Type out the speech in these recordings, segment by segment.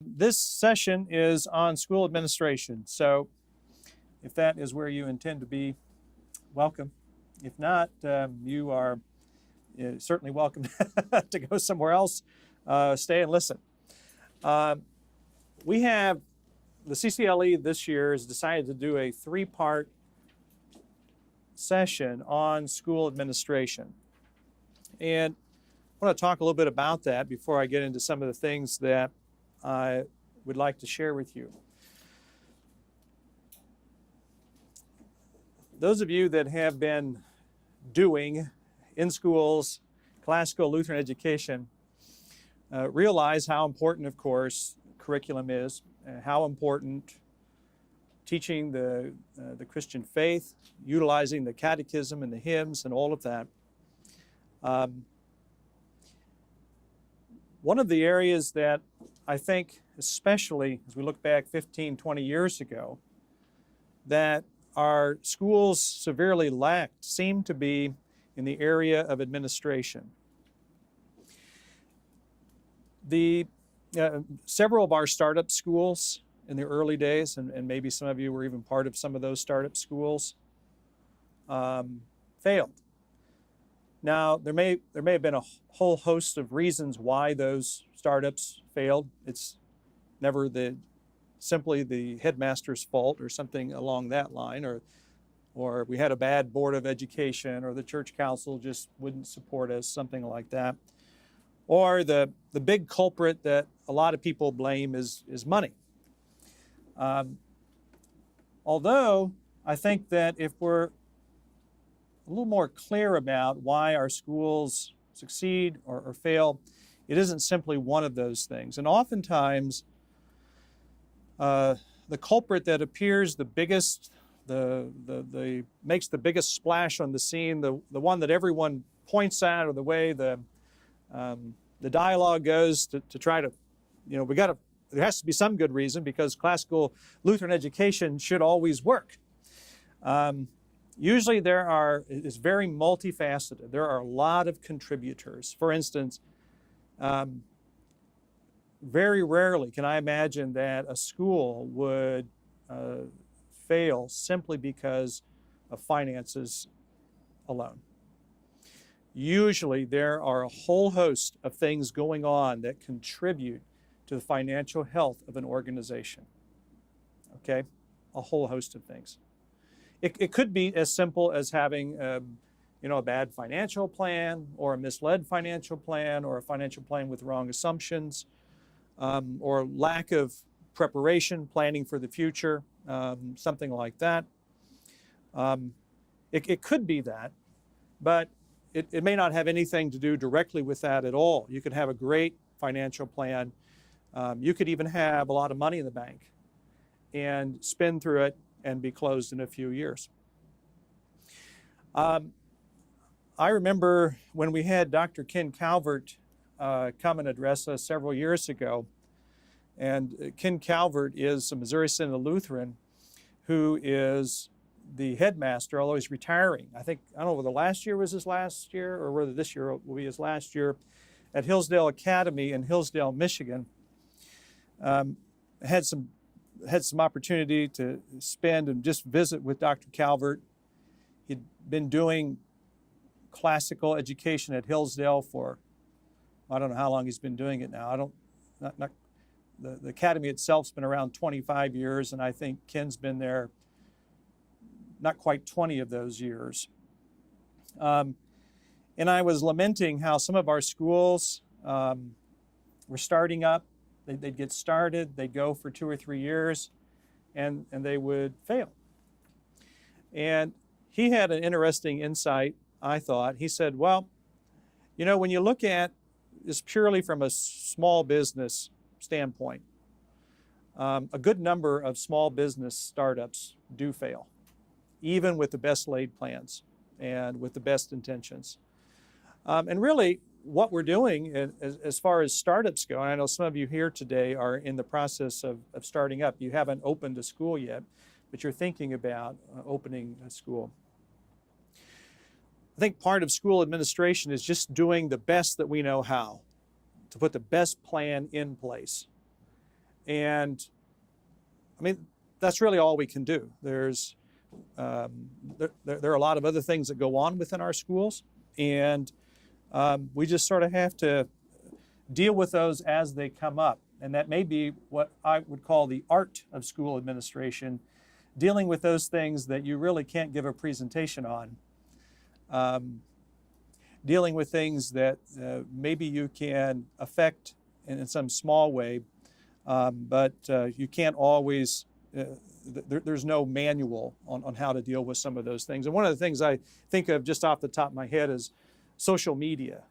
This session is on school administration, so if that is where you intend to be, welcome. If not, you are certainly welcome to go somewhere else, stay and listen. We have, the CCLE this year has decided to do a three-part session on school administration. And I want to talk a little bit about that before I get into some of the things that I would like to share with you. Those of you that have been doing in schools classical Lutheran education realize how important, of course, curriculum is, how important teaching the Christian faith, utilizing the catechism and the hymns and all of that. One of the areas that I think, especially as we look back 15, 20 years ago, that our schools severely lacked seemed to be in the area of administration. Several of our startup schools in the early days, and maybe some of you were even part of some of those startup schools, failed. Now, there may have been a whole host of reasons why those startups failed. It's never simply the headmaster's fault or something along that line, or we had a bad board of education, or the church council just wouldn't support us, something like that. Or the big culprit that a lot of people blame is money. Although I think that if we're a little more clear about why our schools succeed or fail, it isn't simply one of those things. And oftentimes, the culprit that appears the biggest, makes the biggest splash on the scene, the one that everyone points at, or the way the dialogue goes to try to, there has to be some good reason, because classical Lutheran education should always work. Usually it's very multifaceted. There are a lot of contributors. For instance, very rarely can I imagine that a school would fail simply because of finances alone. Usually there are a whole host of things going on that contribute to the financial health of an organization. Okay? A whole host of things. It could be as simple as having a bad financial plan, or a misled financial plan, or a financial plan with wrong assumptions, or lack of preparation, planning for the future, something like that. It could be that, but it may not have anything to do directly with that at all. You could have a great financial plan. You could even have a lot of money in the bank and spend through it and be closed in a few years. I remember when we had Dr. Ken Calvert come and address us several years ago. And Ken Calvert is a Missouri Synod Lutheran who is the headmaster, although he's retiring. I don't know whether last year was his last year, or whether this year will be his last year, at Hillsdale Academy in Hillsdale, Michigan. Had some opportunity to spend and just visit with Dr. Calvert. He'd been doing classical education at Hillsdale for, I don't know how long he's been doing it now. The academy itself's been around 25 years, and I think Ken's been there not quite 20 of those years. And I was lamenting how some of our schools were starting up. They'd get started, they'd go for 2 or 3 years, and they would fail. And he had an interesting insight, I thought. He said, well, when you look at this purely from a small business standpoint, a good number of small business startups do fail, even with the best laid plans and with the best intentions. And really, what we're doing as far as startups go, and I know some of you here today are in the process of starting up. You haven't opened a school yet, but you're thinking about opening a school. I think part of school administration is just doing the best that we know how, to put the best plan in place. And I mean, that's really all we can do. There are a lot of other things that go on within our schools, and we just sort of have to deal with those as they come up. And that may be what I would call the art of school administration, dealing with those things that you really can't give a presentation on. Dealing with things that maybe you can affect in some small way, but you can't always, there's no manual on how to deal with some of those things. And one of the things I think of just off the top of my head is social media,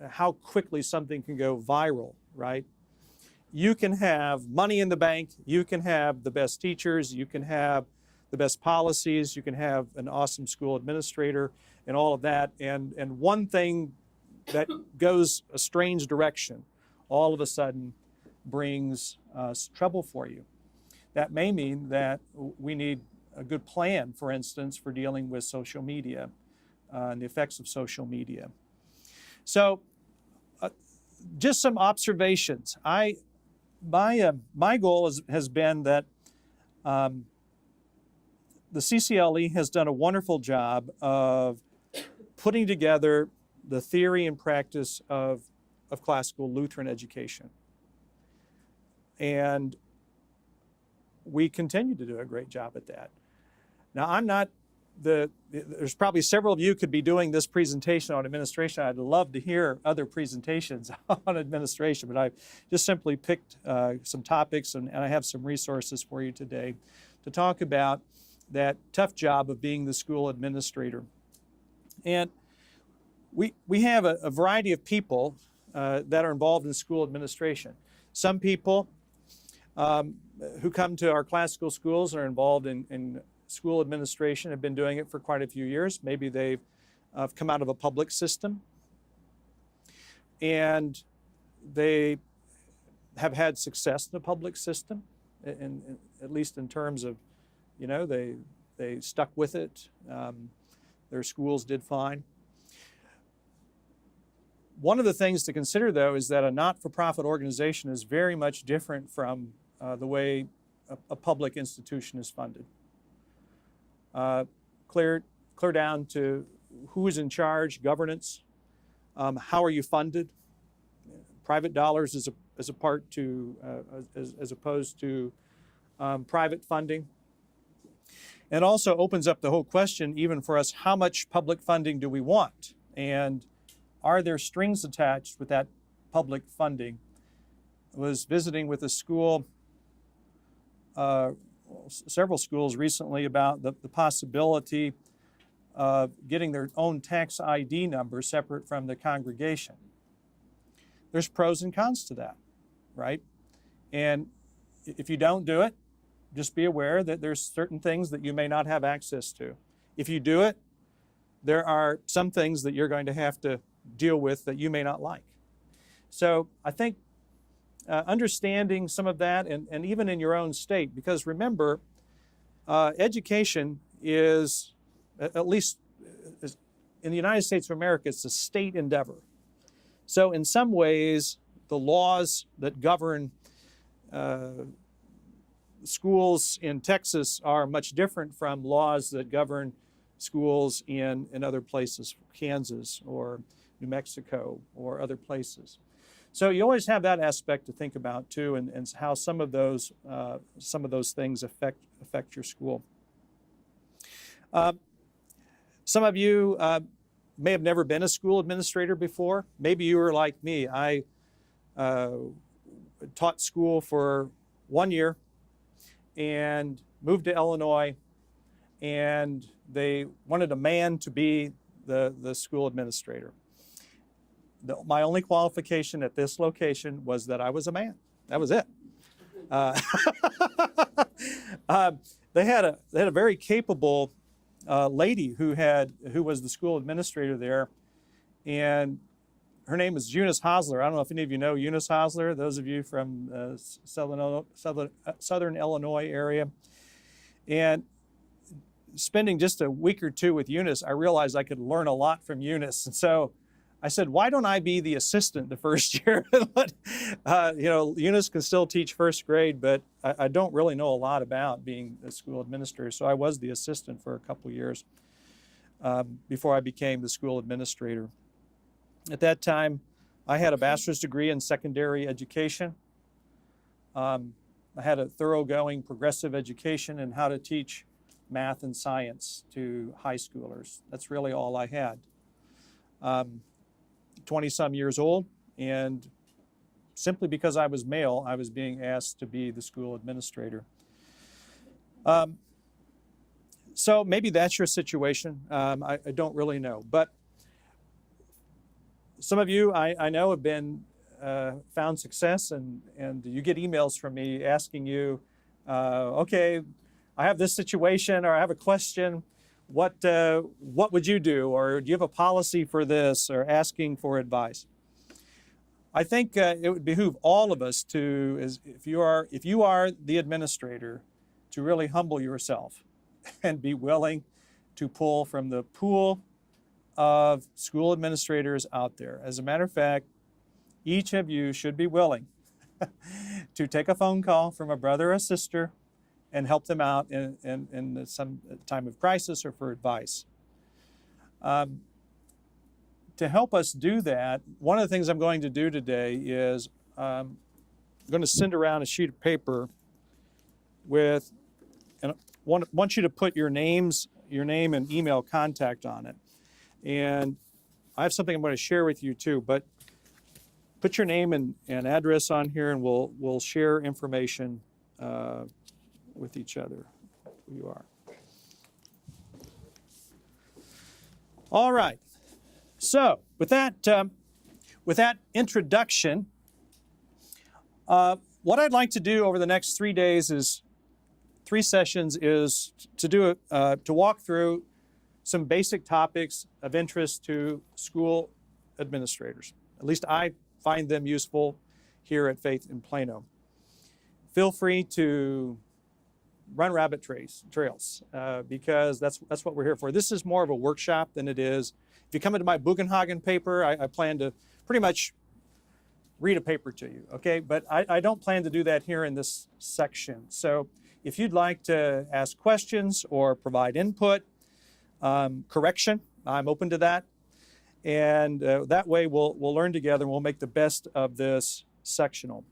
how quickly something can go viral, right? You can have money in the bank, you can have the best teachers, you can have the best policies, you can have an awesome school administrator and all of that, and one thing that goes a strange direction all of a sudden brings trouble for you. That may mean that we need a good plan, for instance, for dealing with social media and the effects of social media. So just some observations. My goal has been that the CCLE has done a wonderful job of putting together the theory and practice of classical Lutheran education. And we continue to do a great job at that. Now, there's probably several of you could be doing this presentation on administration. I'd love to hear other presentations on administration, but I've just simply picked some topics, and I have some resources for you today to talk about that tough job of being the school administrator. And we have a variety of people that are involved in school administration. Some people who come to our classical schools are involved in school administration, have been doing it for quite a few years. Maybe they've come out of a public system, and they have had success in the public system, at least in terms of, they stuck with it. Their schools did fine. One of the things to consider, though, is that a not-for-profit organization is very much different from the way a public institution is funded. Clear down to who is in charge, governance, how are you funded, private dollars as opposed to private funding. It also opens up the whole question, even for us, how much public funding do we want? And are there strings attached with that public funding? I was visiting with a school, several schools recently, about the possibility of getting their own tax ID number separate from the congregation. There's pros and cons to that, right? And if you don't do it, just be aware that there's certain things that you may not have access to. If you do it, there are some things that you're going to have to deal with that you may not like. So I think understanding some of that, and even in your own state, because remember, education is, at least in the United States of America, it's a state endeavor. So in some ways, the laws that govern schools in Texas are much different from laws that govern schools in other places, Kansas or New Mexico or other places. So you always have that aspect to think about too, and how some of those things affect your school. Some of you may have never been a school administrator before. Maybe you were like me. I taught school for 1 year and moved to Illinois, and they wanted a man to be the school administrator. My only qualification at this location was that I was a man. That was it. They had a very capable lady who was the school administrator there, and her name is Eunice Hosler. I don't know if any of you know Eunice Hosler. Those of you from southern Illinois area, and spending just a week or two with Eunice, I realized I could learn a lot from Eunice, and so I said, why don't I be the assistant the first year? Eunice can still teach first grade, but I don't really know a lot about being a school administrator. So I was the assistant for a couple years before I became the school administrator. At that time, I had a bachelor's degree in secondary education. I had a thoroughgoing progressive education in how to teach math and science to high schoolers. That's really all I had. 20-some years old, and simply because I was male, I was being asked to be the school administrator. So maybe that's your situation. I don't really know. But some of you I know have been found success, and you get emails from me asking you, okay, I have this situation, or I have a question. What would you do? Or do you have a policy for this? Or asking for advice. I think it would behoove all of us to, if you are the administrator, to really humble yourself and be willing to pull from the pool of school administrators out there. As a matter of fact, each of you should be willing to take a phone call from a brother or sister and help them out in some time of crisis or for advice. To help us do that, one of the things I'm going to do today is I'm going to send around a sheet of paper with, and I want you to put your name and email contact on it. And I have something I'm going to share with you too, but put your name and address on here, and we'll share information with each other, who you are. All right. So with that introduction, what I'd like to do over the next 3 days is 3 sessions is to walk through some basic topics of interest to school administrators. At least I find them useful here at Faith in Plano. Feel free to run rabbit trails because that's what we're here for. This is more of a workshop than it is. If you come into my Bugenhagen paper, I plan to pretty much read a paper to you, okay? But I don't plan to do that here in this section. So if you'd like to ask questions or provide input, correction, I'm open to that. And that way we'll learn together and we'll make the best of this sectional.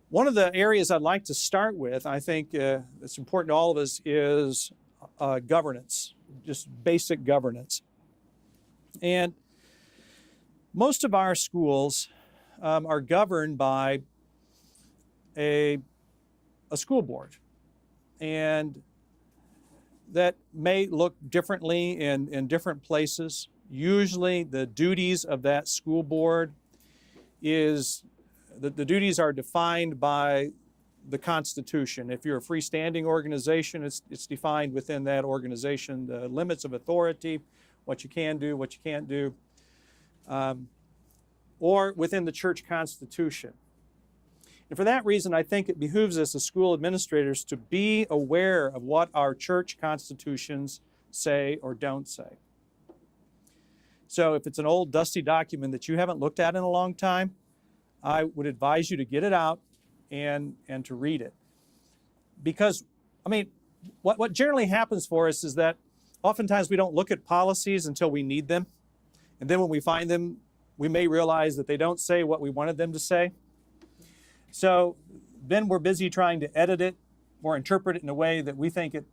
One of the areas I'd like to start with, I think it's important to all of us, is governance, just basic governance. And most of our schools are governed by a school board. And that may look differently in different places. Usually the duties of that school board is the duties are defined by the Constitution. If you're a freestanding organization, it's defined within that organization, the limits of authority, what you can do, what you can't do, or within the church constitution. And for that reason, I think it behooves us as school administrators to be aware of what our church constitutions say or don't say. So if it's an old dusty document that you haven't looked at in a long time, I would advise you to get it out and to read it. Because, I mean, what generally happens for us is that oftentimes we don't look at policies until we need them. And then when we find them, we may realize that they don't say what we wanted them to say. So then we're busy trying to edit it or interpret it in a way that we think it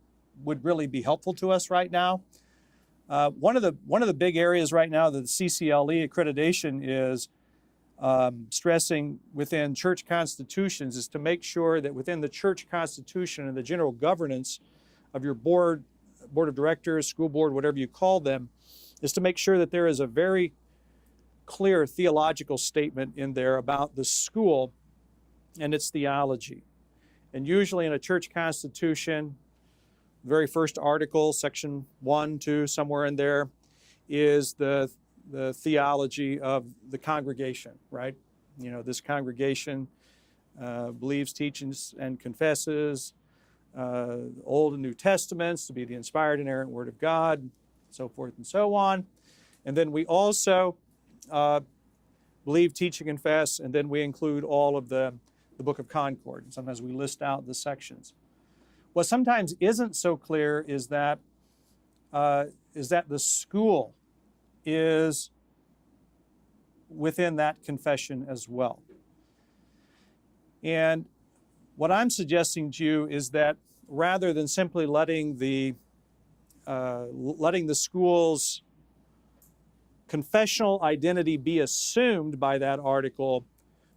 would really be helpful to us right now. One of the big areas right now that the CCLE accreditation is stressing within church constitutions is to make sure that within the church constitution and the general governance of your board of directors, school board, whatever you call them, is to make sure that there is a very clear theological statement in there about the school and its theology. And usually in a church constitution, the very first article, section 1, 2, somewhere in there, is the theology of the congregation, right? You know, this congregation believes, teaches, and confesses Old and New Testaments to be the inspired, inerrant Word of God, so forth and so on. And then we also believe, teach, and confess, and then we include all of the Book of Concord. And sometimes we list out the sections. What sometimes isn't so clear is that the school is within that confession as well. And what I'm suggesting to you is that rather than simply letting the school's confessional identity be assumed by that article,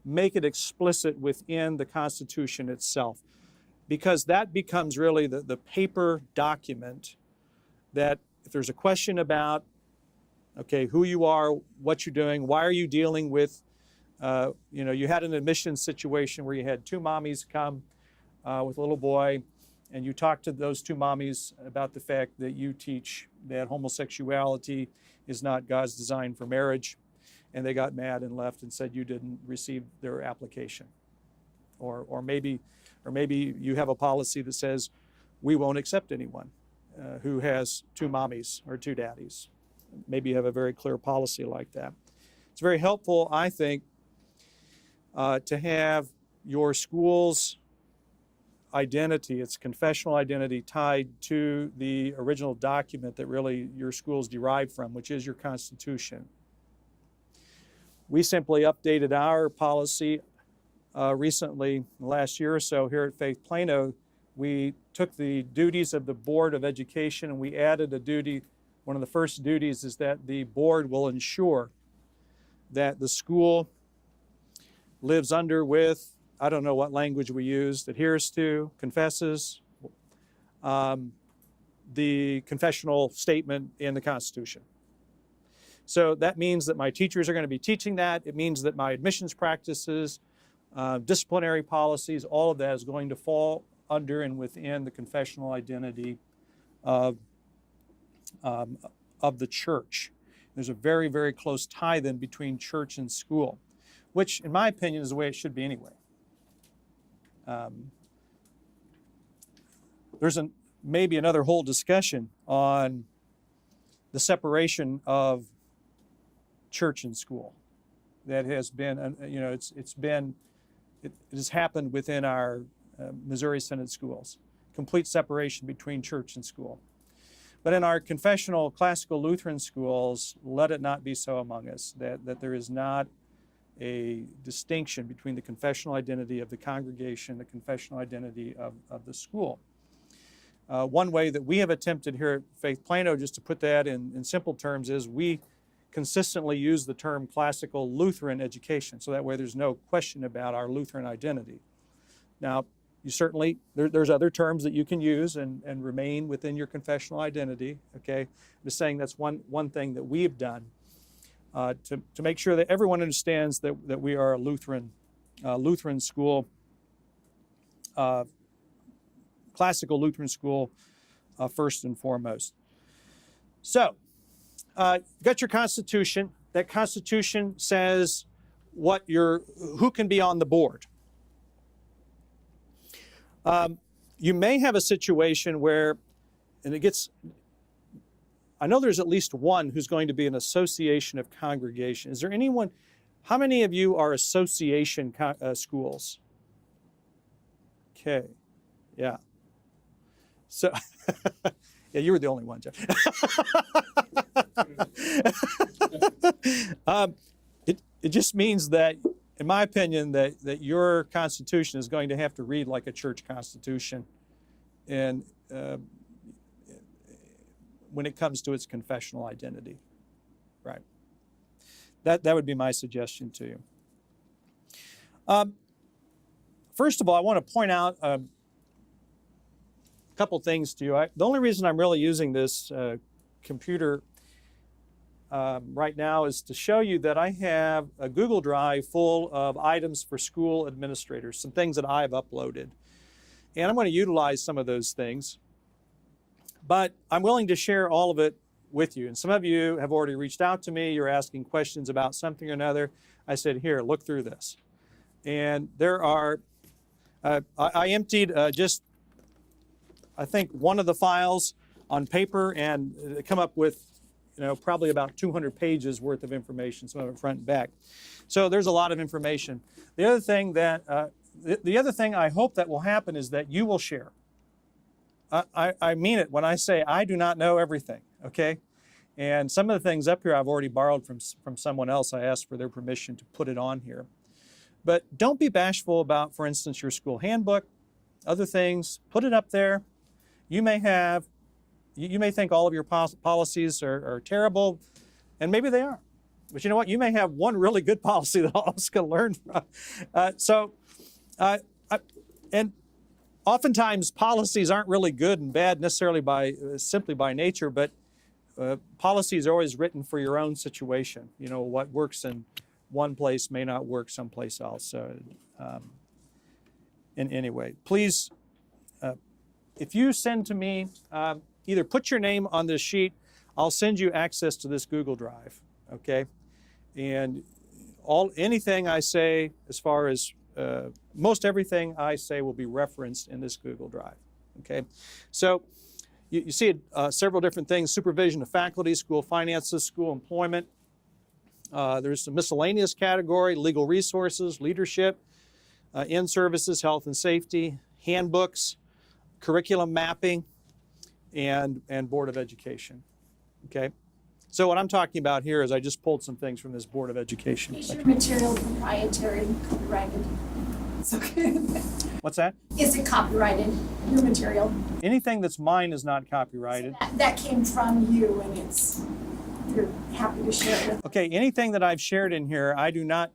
make it explicit within the Constitution itself, because that becomes really the paper document that if there's a question about, okay, who you are, what you're doing, why are you dealing with, you had an admissions situation where you had two mommies come with a little boy, and you talked to those two mommies about the fact that you teach that homosexuality is not God's design for marriage, and they got mad and left and said you didn't receive their application. Or maybe you have a policy that says we won't accept anyone who has two mommies or two daddies. Maybe you have a very clear policy like that. It's very helpful, I think, to have your school's identity, its confessional identity, tied to the original document that really your school's derived from, which is your Constitution. We simply updated our policy recently, last year or so, here at Faith Plano. We took the duties of the Board of Education and we added a duty. One of the first duties is that the board will ensure that the school lives under, with, I don't know what language we used, adheres to, confesses the confessional statement in the Constitution. So that means that my teachers are going to be teaching that. It means that my admissions practices, disciplinary policies, all of that is going to fall under and within the confessional identity of the church. There's a very, very close tie then between church and school, which in my opinion is the way it should be anyway. There's maybe another whole discussion on the separation of church and school that has been, it has happened within our Missouri Synod schools. Complete separation between church and school. But in our confessional classical Lutheran schools, let it not be so among us, that there is not a distinction between the confessional identity of the congregation, the confessional identity of the school. One way that we have attempted here at Faith Plano, just to put that in simple terms, is we consistently use the term classical Lutheran education, so that way there's no question about our Lutheran identity. Now, you certainly, there's other terms that you can use and remain within your confessional identity, okay? I'm just saying that's one thing that we've done to make sure that everyone understands that we are a Lutheran school, classical Lutheran school first and foremost. So, you've got your Constitution. That Constitution says who can be on the board. You may have a situation where, I know there's at least one who's going to be an association of congregation. Is there anyone, how many of you are association schools? Okay, yeah. So, yeah, you were the only one, Jeff. It just means that, in my opinion, that your Constitution is going to have to read like a church constitution, and when it comes to its confessional identity, right? That would be my suggestion to you. First of all, I want to point out a couple things to you. The only reason I'm really using this computer right now is to show you that I have a Google Drive full of items for school administrators, some things that I've uploaded. And I'm going to utilize some of those things, but I'm willing to share all of it with you. And some of you have already reached out to me. You're asking questions about something or another. I said, here, look through this. And there are, I emptied I think one of the files on paper and come up with probably about 200 pages worth of information, some of it front and back. So there's a lot of information. The other thing that the other thing I hope that will happen is that you will share. I mean it when I say I do not know everything, okay? And some of the things up here I've already borrowed from someone else. I asked for their permission to put it on here. But don't be bashful about, for instance, your school handbook, other things. Put it up there. You may think all of your policies are terrible, and maybe they are. But you know what? You may have one really good policy that all of us can learn from. And oftentimes policies aren't really good and bad necessarily simply by nature, but policies are always written for your own situation. What works in one place may not work someplace else. So, anyway, please, if you send to me, either put your name on this sheet. I'll send you access to this Google Drive. Okay, and anything I say, as far as most everything I say, will be referenced in this Google Drive. Okay, so you see several different things: supervision of faculty, school finances, school employment. There's a miscellaneous category: legal resources, leadership, in-services, health and safety, handbooks, curriculum mapping, and Board of Education. Okay, so what I'm talking about here is I just pulled some things from this Board of Education. Is your material proprietary and copyrighted? It's okay. What's that? Is it copyrighted, your material? Anything that's mine is not copyrighted. So that came from you, and you're happy to share it with. Okay, anything that I've shared in here, I do not.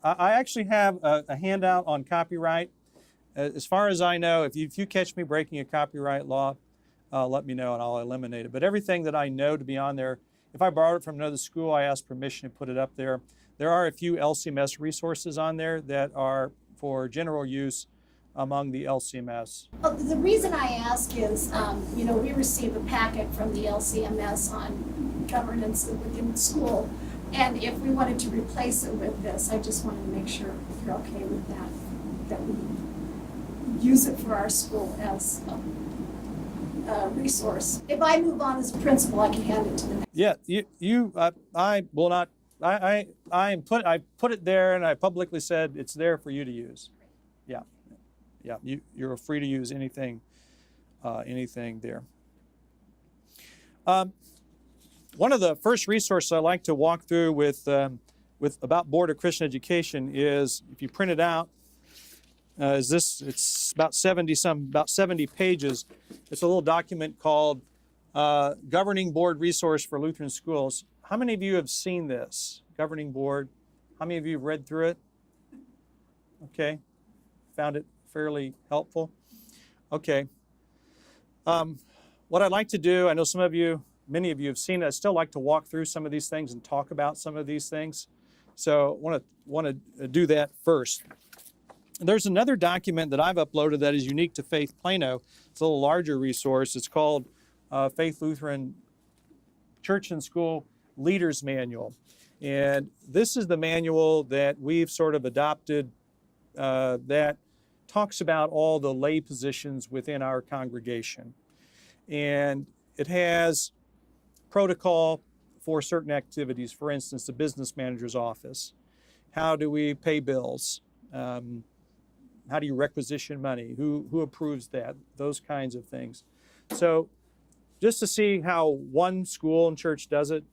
I actually have a handout on copyright. As far as I know, if you catch me breaking a copyright law, let me know and I'll eliminate it. But everything that I know to be on there, if I borrowed it from another school, I ask permission to put it up there. There are a few LCMS resources on there that are for general use among the LCMS. Well, the reason I ask is, we receive a packet from the LCMS on governance within the school, and if we wanted to replace it with this, I just wanted to make sure you're okay with that we use it for our school as a resource. If I move on as a principal, I can hand it to the next. Yeah, I will not. I put it there, and I publicly said it's there for you to use. Yeah. You're free to use anything there. One of the first resources I like to walk through with about Board of Christian Education is, if you print it out, is this. It's about 70 pages. It's a little document called Governing Board Resource for Lutheran Schools. How many of you have seen this Governing Board? How many of you have read through it? Okay, found it fairly helpful. Okay. What I'd like to do, I know many of you have seen it. I still like to walk through some of these things and talk about some of these things. So I want to do that first. There's another document that I've uploaded that is unique to Faith Plano. It's a little larger resource. It's called Faith Lutheran Church and School Leaders Manual. And this is the manual that we've sort of adopted that talks about all the lay positions within our congregation. And it has protocol for certain activities. For instance, the business manager's office. How do we pay bills? How do you requisition money? Who approves that? Those kinds of things. So just to see how one school and church does it,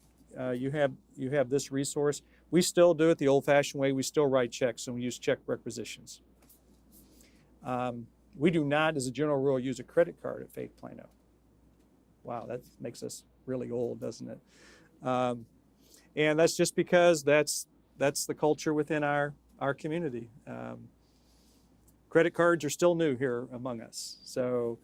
you have this resource. We still do it the old-fashioned way. We still write checks, and we use check requisitions. We do not, as a general rule, use a credit card at Faith Plano. Wow, that makes us really old, doesn't it? And that's just because that's the culture within our community. Credit cards are still new here among us. So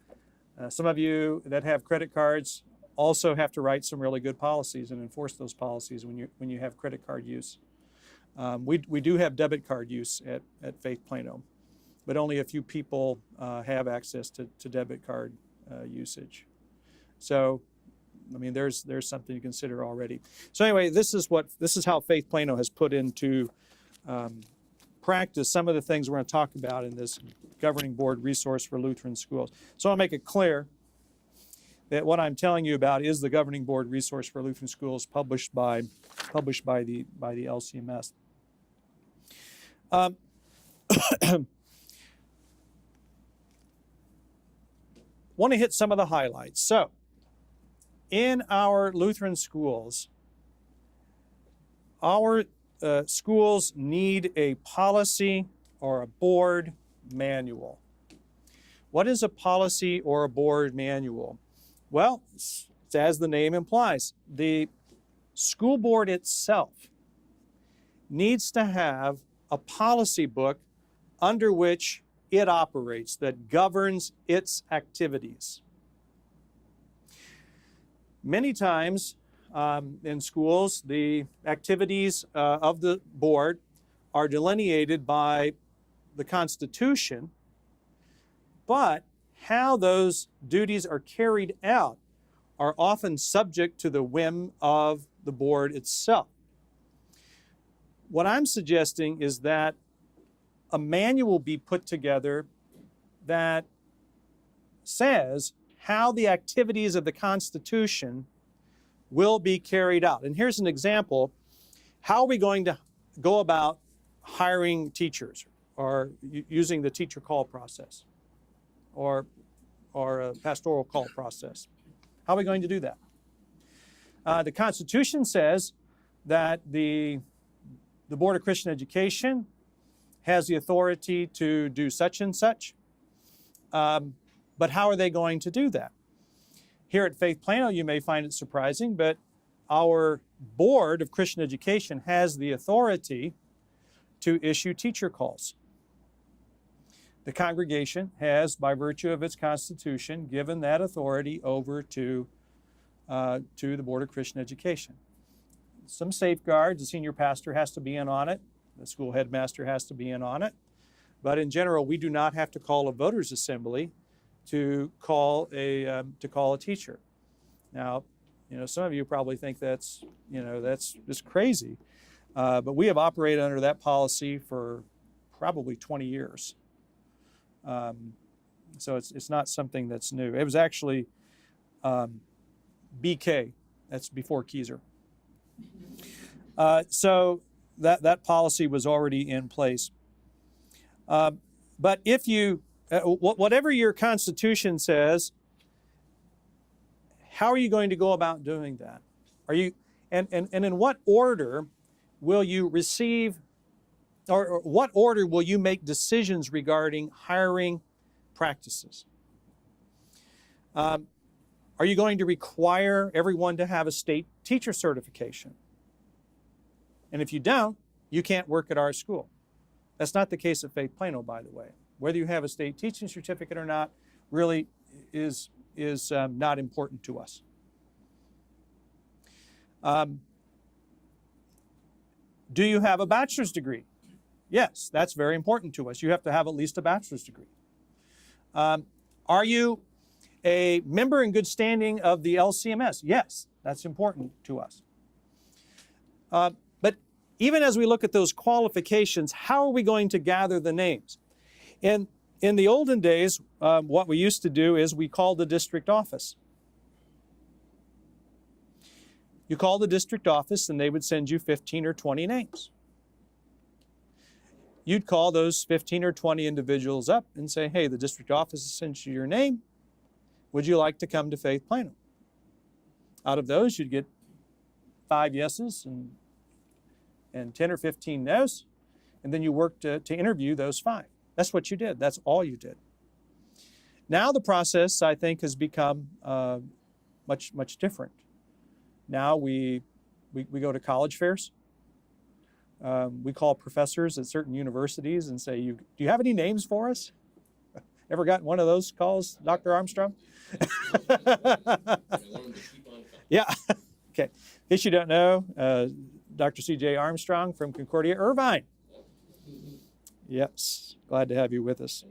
some of you that have credit cards also have to write some really good policies and enforce those policies when you have credit card use. We do have debit card use at Faith Plano, but only a few people have access to debit card usage. So, I mean, there's something to consider already. So anyway, this is how Faith Plano has put into practice some of the things we're going to talk about in this Governing Board Resource for Lutheran Schools. So I'll make it clear that what I'm telling you about is the governing board resource for Lutheran schools published by the LCMS. Want to hit some of the highlights. So, in our Lutheran schools, our schools need a policy or a board manual. What is a policy or a board manual? Well, it's as the name implies. The school board itself needs to have a policy book under which it operates, that governs its activities. Many times in schools, the activities of the board are delineated by the Constitution, but how those duties are carried out are often subject to the whim of the board itself. What I'm suggesting is that a manual be put together that says how the activities of the Constitution will be carried out. And here's an example. How are we going to go about hiring teachers or using the teacher call process or a pastoral call process? How are we going to do that? The Constitution says that the Board of Christian Education has the authority to do such and such, but how are they going to do that? Here at Faith Plano, you may find it surprising, but our Board of Christian Education has the authority to issue teacher calls. The congregation has, by virtue of its constitution, given that authority over to the Board of Christian Education. Some safeguards: the senior pastor has to be in on it, the school headmaster has to be in on it, but in general, we do not have to call a voters' assembly to call a teacher. Now, some of you probably think that's just crazy, but we have operated under that policy for probably 20 years. So it's not something that's new. It was actually BK, that's before Kieser. So that policy was already in place. But if you, whatever your Constitution says, how are you going to go about doing that? And in what order will you receive, or what order will you make decisions regarding hiring practices? Are you going to require everyone to have a state teacher certification? And if you don't, you can't work at our school. That's not the case at Faith Plano, by the way. Whether you have a state teaching certificate or not really is not important to us. Do you have a bachelor's degree? Yes, that's very important to us. You have to have at least a bachelor's degree. Are you a member in good standing of the LCMS? Yes, that's important to us. But even as we look at those qualifications, how are we going to gather the names? In the olden days, what we used to do is we called the district office. You call the district office and they would send you 15 or 20 names. You'd call those 15 or 20 individuals up and say, hey, the district office has sent you your name. Would you like to come to Faith Plano? Out of those, you'd get 5 yeses and 10 or 15 no's, and then you worked to interview those 5. That's what you did. That's all you did. Now the process, I think, has become much, much different. Now we go to college fairs. We call professors at certain universities and say, do you have any names for us? Ever gotten one of those calls, Dr. Armstrong? Yeah. Okay. In case you don't know, Dr. C.J. Armstrong from Concordia, Irvine. Yes. Glad to have you with us.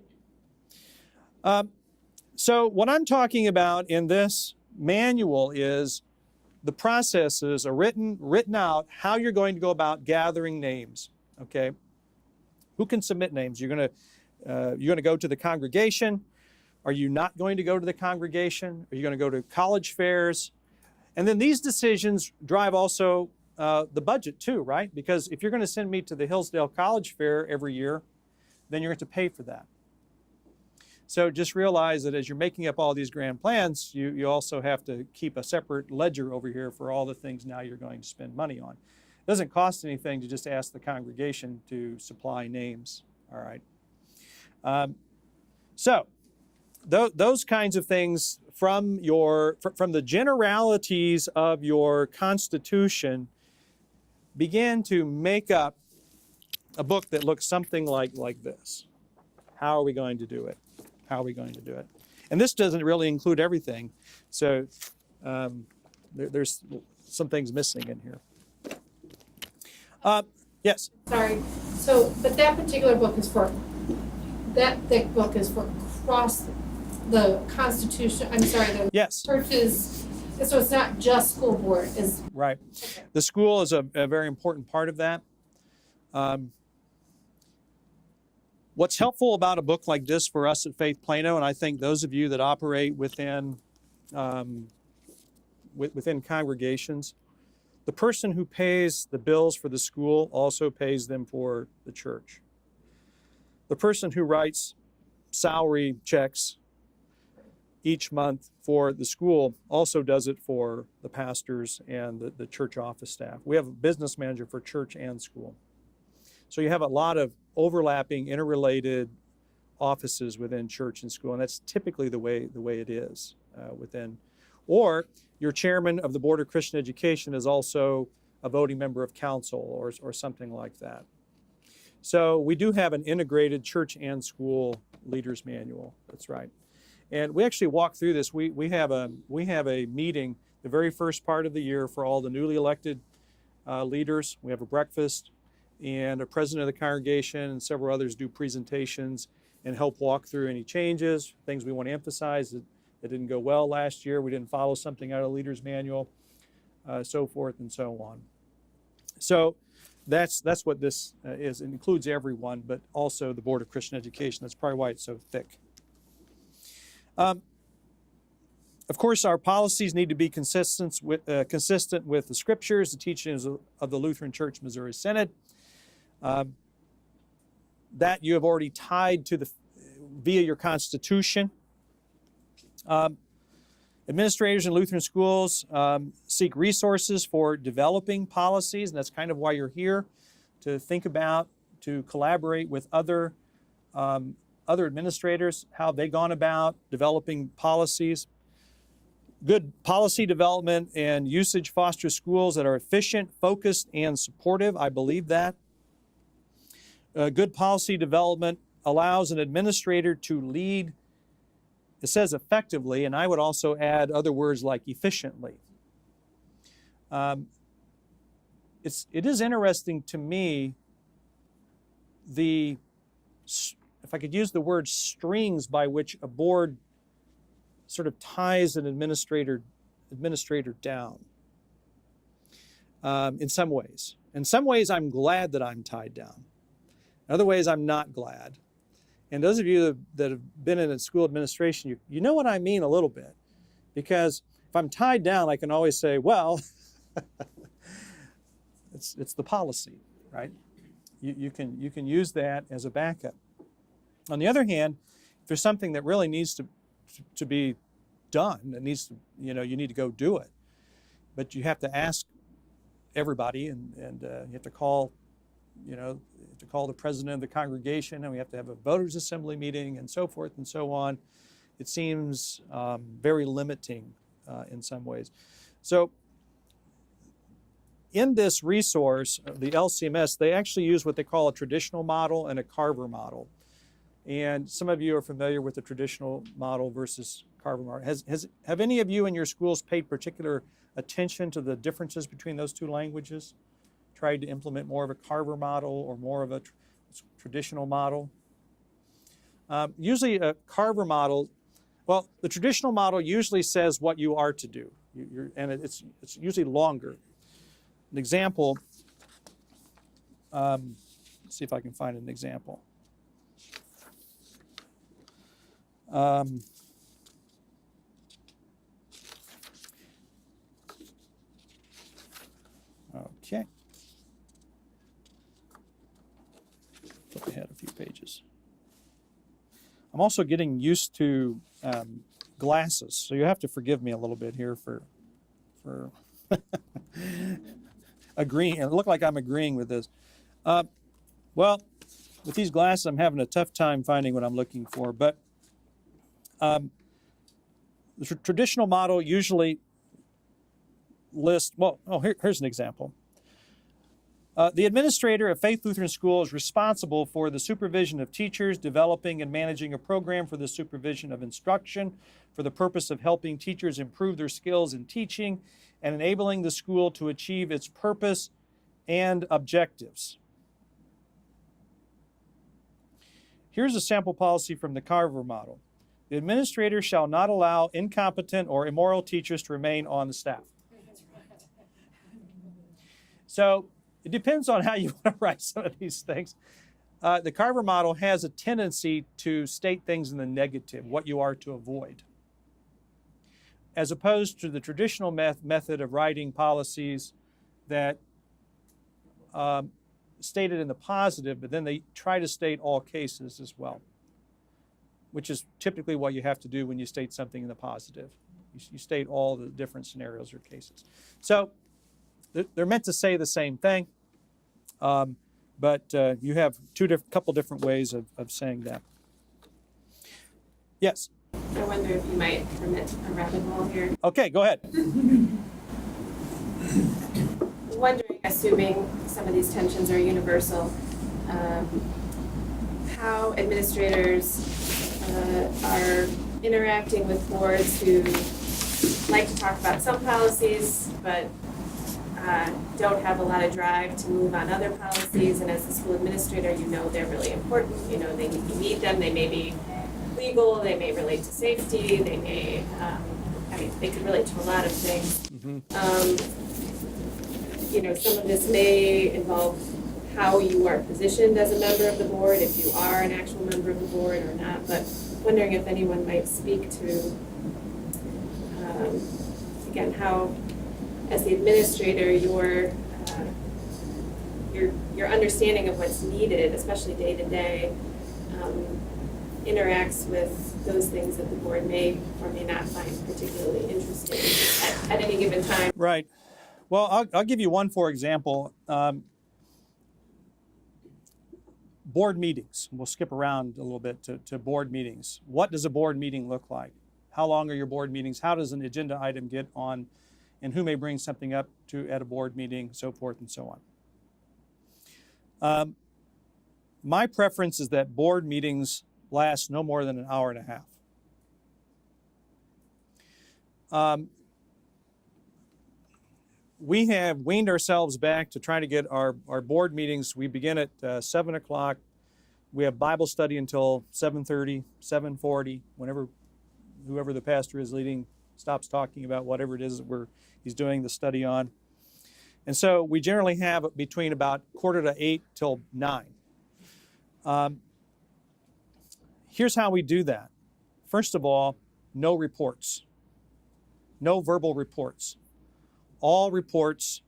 So what I'm talking about in this manual is the processes are written out, how you're going to go about gathering names, okay? Who can submit names? You're going to go to the congregation. Are you not going to go to the congregation? Are you going to go to college fairs? And then these decisions drive also the budget too, right? Because if you're going to send me to the Hillsdale College Fair every year, then you're going to pay for that. So just realize that as you're making up all these grand plans, you also have to keep a separate ledger over here for all the things now you're going to spend money on. It doesn't cost anything to just ask the congregation to supply names, all right? So those kinds of things from the generalities of your Constitution begin to make up a book that looks something like this. How are we going to do it? How are we going to do it? And this doesn't really include everything. So there's some things missing in here. Yes? Sorry. So, but that particular book is for, that thick book is for across the Constitution, I'm sorry, the Yes. churches, so it's not just school board, is, Right. okay. The school is a very important part of that. What's helpful about a book like this for us at Faith Plano, and I think those of you that operate within congregations, the person who pays the bills for the school also pays them for the church. The person who writes salary checks each month for the school also does it for the pastors and the church office staff. We have a business manager for church and school. So you have a lot of overlapping, interrelated offices within church and school, and that's typically the way it is within. Or your chairman of the Board of Christian Education is also a voting member of council or something like that. So we do have an integrated church and school leaders manual. That's right. And we actually walk through this. We have a meeting the very first part of the year for all the newly elected leaders. We have a breakfast, and a president of the congregation and several others do presentations and help walk through any changes, things we want to emphasize that didn't go well last year. We didn't follow something out of the leader's manual, so forth and so on. So that's what this is. It includes everyone, but also the Board of Christian Education. That's probably why it's so thick. Of course, our policies need to be consistent with the scriptures, the teachings of the Lutheran Church Missouri Synod. That you have already tied to via your Constitution. Administrators in Lutheran schools seek resources for developing policies, and that's kind of why you're here, to think about, to collaborate with other administrators, how they've gone about developing policies. Good policy development and usage fosters schools that are efficient, focused, and supportive. I believe that. Good policy development allows an administrator to lead, it says effectively, and I would also add other words like efficiently. It is interesting to me if I could use the word strings by which a board sort of ties an administrator down in some ways. In some ways, I'm glad that I'm tied down. In other ways, I'm not glad. And those of you that have been in a school administration, you know what I mean a little bit. Because if I'm tied down, I can always say, well, it's the policy, right? You can use that as a backup. On the other hand, if there's something that really needs to be done, it needs to, you need to go do it. But you have to ask everybody, and you have to call, the president of the congregation, and we have to have a voters' assembly meeting, and so forth and so on. It seems very limiting in some ways. So in this resource, the LCMS, they actually use what they call a traditional model and a Carver model. And some of you are familiar with the traditional model versus Carver model. Have any of you in your schools paid particular attention to the differences between those two languages? Tried to implement more of a Carver model or more of a traditional model? Usually a Carver model, well, the traditional model usually says what you are to do, and it's usually longer. An example, let's see if I can find an example. Okay. Flip ahead a few pages. I'm also getting used to glasses, so you have to forgive me a little bit here for agreeing. It looked like I'm agreeing with this. Well, with these glasses, I'm having a tough time finding what I'm looking for. But the traditional model usually lists, here's an example. The administrator of Faith Lutheran School is responsible for the supervision of teachers, developing and managing a program for the supervision of instruction for the purpose of helping teachers improve their skills in teaching and enabling the school to achieve its purpose and objectives. Here's a sample policy from the Carver model. The administrator shall not allow incompetent or immoral teachers to remain on the staff. So it depends on how you want to write some of these things. The Carver model has a tendency to state things in the negative, what you are to avoid, as opposed to the traditional method of writing policies that stated in the positive, but then they try to state all cases as well, which is typically what you have to do when you state something in the positive. You state all the different scenarios or cases. So they're meant to say the same thing, but you have couple different ways of saying that. Yes? I wonder if you might permit a rabbit hole here. Okay, go ahead. Wondering, assuming some of these tensions are universal, how administrators are interacting with boards who like to talk about some policies, but don't have a lot of drive to move on other policies. And as a school administrator, you know they're really important. You know you need them. They may be legal. They may relate to safety. They may, they could relate to a lot of things. Mm-hmm. Some of this may involve how you are positioned as a member of the board, if you are an actual member of the board or not. But wondering if anyone might speak to, again, how, as the administrator, your understanding of what's needed, especially day to day, interacts with those things that the board may or may not find particularly interesting at any given time. Right. Well, I'll give you one, for example. Board meetings. We'll skip around a little bit to board meetings. What does a board meeting look like? How long are your board meetings? How does an agenda item get on? And who may bring something up at a board meeting, so forth and so on. My preference is that board meetings last no more than an hour and a half. We have weaned ourselves back to try to get our board meetings. We begin at 7 o'clock. We have Bible study until 7:30, 7:40, whoever the pastor is leading stops talking about whatever it is that he's doing the study on. And so we generally have between about 7:45 till 9. Here's how we do that. First of all, no reports. No verbal reports. All reports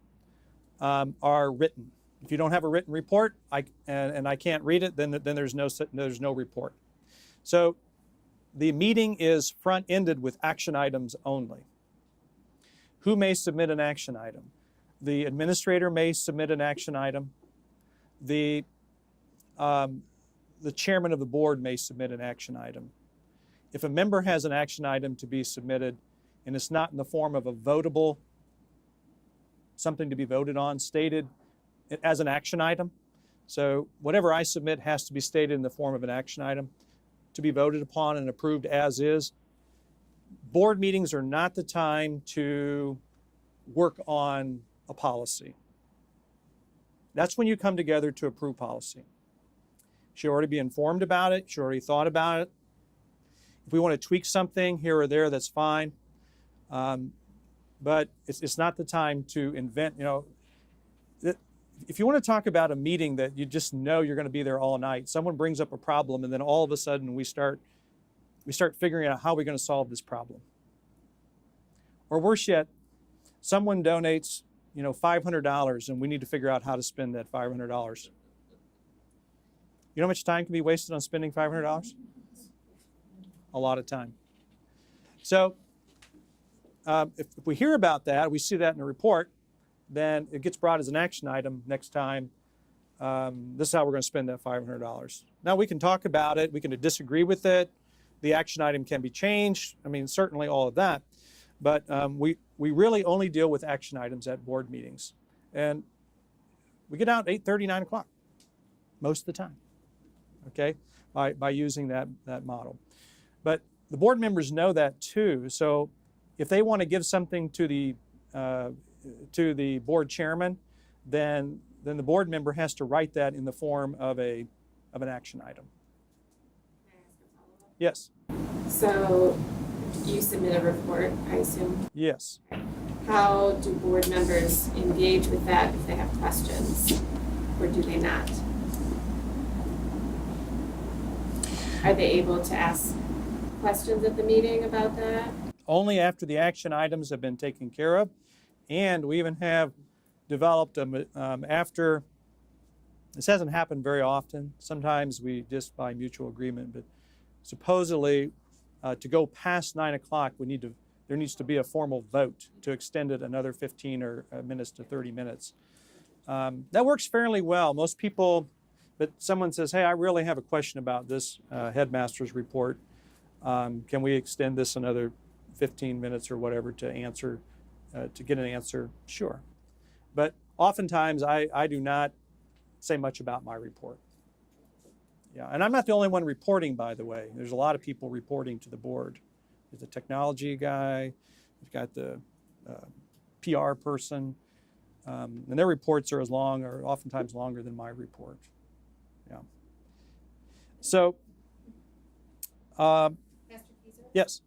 are written. If you don't have a written report, and I can't read it, then there's no report. So the meeting is front-ended with action items only. Who may submit an action item? The administrator may submit an action item. The chairman of the board may submit an action item. If a member has an action item to be submitted and it's not in the form of a votable, something to be voted on, stated as an action item. So whatever I submit has to be stated in the form of an action item to be voted upon and approved as is. Board meetings are not the time to work on a policy. That's when you come together to approve policy. You should already be informed about it. You should already thought about it. If we want to tweak something here or there, that's fine. But it's not the time to invent, if you want to talk about a meeting that you just know you're going to be there all night, someone brings up a problem and then all of a sudden we start we start figuring out how we're going to solve this problem. Or worse yet, someone donates, $500, and we need to figure out how to spend that $500. You know how much time can be wasted on spending $500? A lot of time. So if we hear about that, we see that in a report, then it gets brought as an action item next time. This is how we're going to spend that $500. Now we can talk about it. We can disagree with it. The action item can be changed. I mean, certainly all of that. But we really only deal with action items at board meetings. And we get out 8:30, 9 o'clock most of the time, okay, by using that model. But the board members know that too. So if they want to give something to the board chairman, then the board member has to write that in the form of an action item. Can I ask a follow-up? Yes. So you submit a report, I assume. Yes. How do board members engage with that if they have questions, or do they not? Are they able to ask questions at the meeting about that? Only after the action items have been taken care of. And we even have developed, after, this hasn't happened very often. Sometimes we just by mutual agreement, but supposedly to go past 9 o'clock, there needs to be a formal vote to extend it another 15 minutes to 30 minutes. That works fairly well. Most people, but someone says, hey, I really have a question about this headmaster's report. Can we extend this another 15 minutes or whatever to get an answer? Sure. But oftentimes I do not say much about my report. Yeah, and I'm not the only one reporting, by the way. There's a lot of people reporting to the board. There's a technology guy, we've got the PR person, and their reports are oftentimes longer than my report. Yeah. So, Pastor Kieser? yes.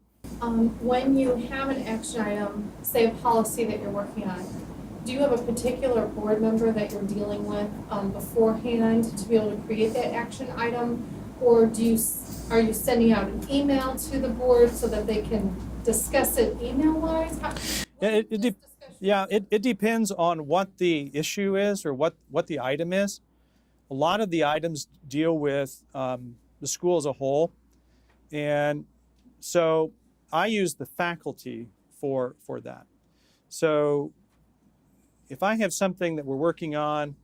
When you have an action item, say a policy that you're working on, do you have a particular board member that you're dealing with beforehand to be able to create that action item? Or are you sending out an email to the board so that they can discuss it email-wise? It depends on what the issue is or what the item is. A lot of the items deal with the school as a whole. And so I use the faculty for that. So if I have something that we're working on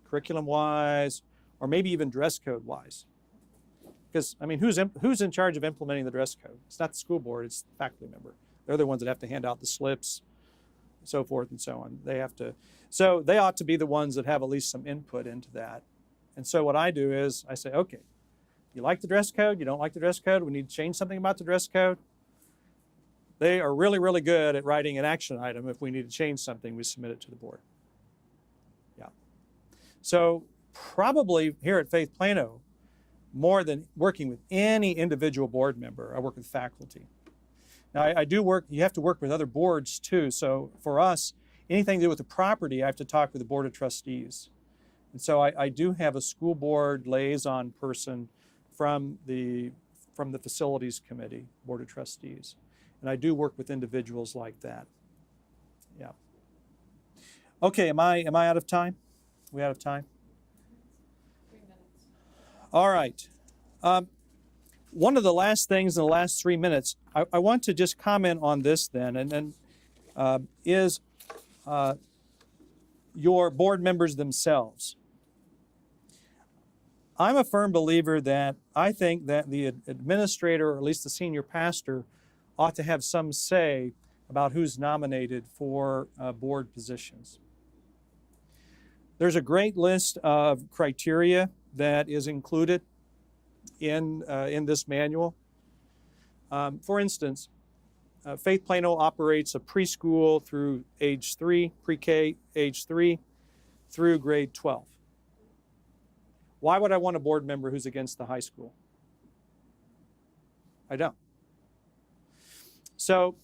curriculum-wise, or maybe even dress code-wise, because, I mean, who's in charge of implementing the dress code? It's not the school board, it's the faculty member. They're the ones that have to hand out the slips, so forth and so on. So they ought to be the ones that have at least some input into that. And so what I do is I say, okay, you like the dress code, you don't like the dress code, we need to change something about the dress code. They are really, really good at writing an action item. If we need to change something, we submit it to the board. Yeah. So probably here at Faith Plano, more than working with any individual board member, I work with faculty. Now I do work, you have to work with other boards too. So for us, anything to do with the property, I have to talk with the Board of Trustees. And so I do have a school board liaison person from the Facilities Committee, Board of Trustees. And I do work with individuals like that. Yeah. Okay, am I out of time? We out of time? 3 minutes. All right. One of the last things in the last 3 minutes, I want to just comment on this then, and then is your board members themselves. I'm a firm believer that I think that the administrator, or at least the senior pastor, ought to have some say about who's nominated for board positions. There's a great list of criteria that is included in this manual. For instance, Faith Plano operates a preschool through age 3, pre-K age 3, through grade 12. Why would I want a board member who's against the high school? I don't. So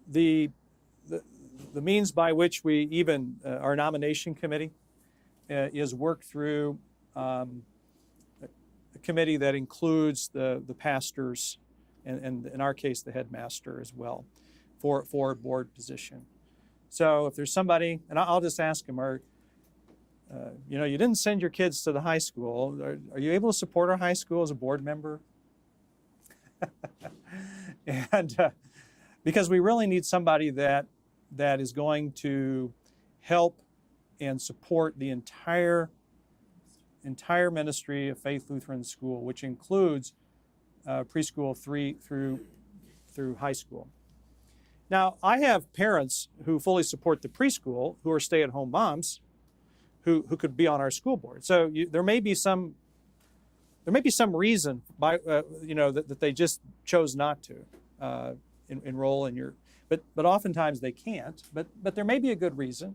the means by which we even, our nomination committee is worked through a a committee that includes the pastors and in our case, the headmaster as well for a board position. So if there's somebody, and I'll just ask them, you didn't send your kids to the high school. Are you able to support our high school as a board member? And because we really need somebody that is going to help and support the entire ministry of Faith Lutheran School, which includes preschool 3 through high school. Now, I have parents who fully support the preschool, who are stay-at-home moms, who could be on our school board. So there may be some reason that they just chose not to enroll in your, but oftentimes they can't. But there may be a good reason.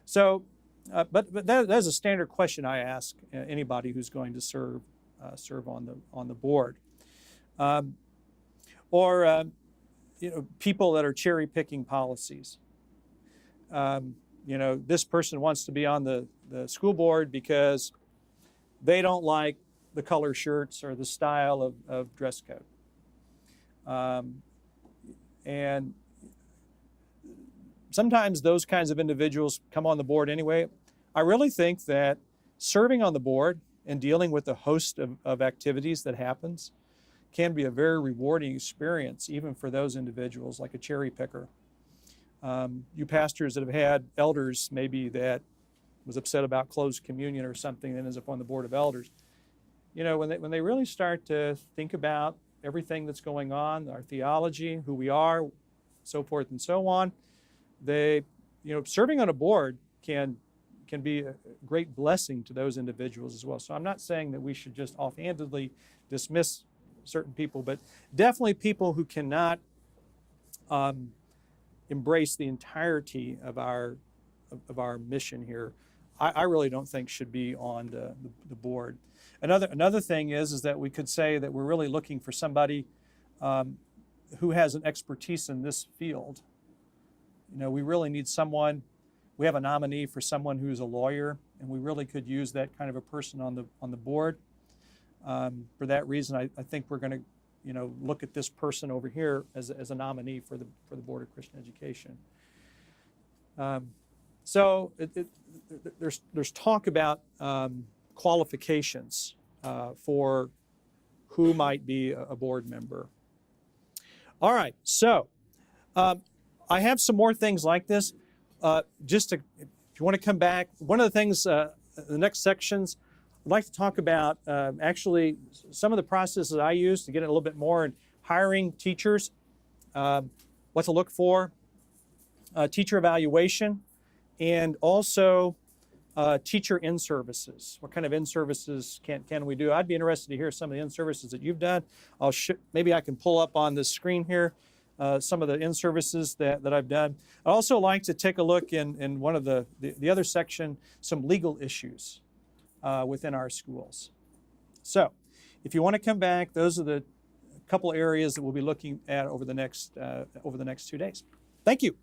So, but that is a standard question I ask anybody who's going to serve on the board, or people that are cherry picking policies. This person wants to be on the school board because they don't like the color shirts or the style of dress code. And sometimes those kinds of individuals come on the board anyway. I really think that serving on the board and dealing with a host of activities that happens can be a very rewarding experience, even for those individuals, like a cherry picker. You pastors that have had elders maybe that was upset about closed communion or something and ends up on the board of elders. When they really start to think about everything that's going on, our theology, who we are, so forth and so on, serving on a board can be a great blessing to those individuals as well. So I'm not saying that we should just offhandedly dismiss certain people, but definitely people who cannot embrace the entirety of our mission here, I really don't think should be on the board. Another thing is that we could say that we're really looking for somebody who has an expertise in this field. We really need someone. We have a nominee for someone who's a lawyer, and we really could use that kind of a person on the board. For that reason, I think we're going to look at this person over here as a nominee for the Board of Christian Education. So there's talk about qualifications for who might be a board member. All right, so I have some more things like this. If you want to come back, one of the things, the next sections, I'd like to talk about actually some of the processes I use to get a little bit more in hiring teachers, what to look for, teacher evaluation, and also teacher in-services. What kind of in-services can we do? I'd be interested to hear some of the in-services that you've done. Maybe I can pull up on the screen here some of the in-services that I've done. I'd also like to take a look in one of the other section, some legal issues within our schools. So if you want to come back, those are the couple areas that we'll be looking at over the next 2 days. Thank you.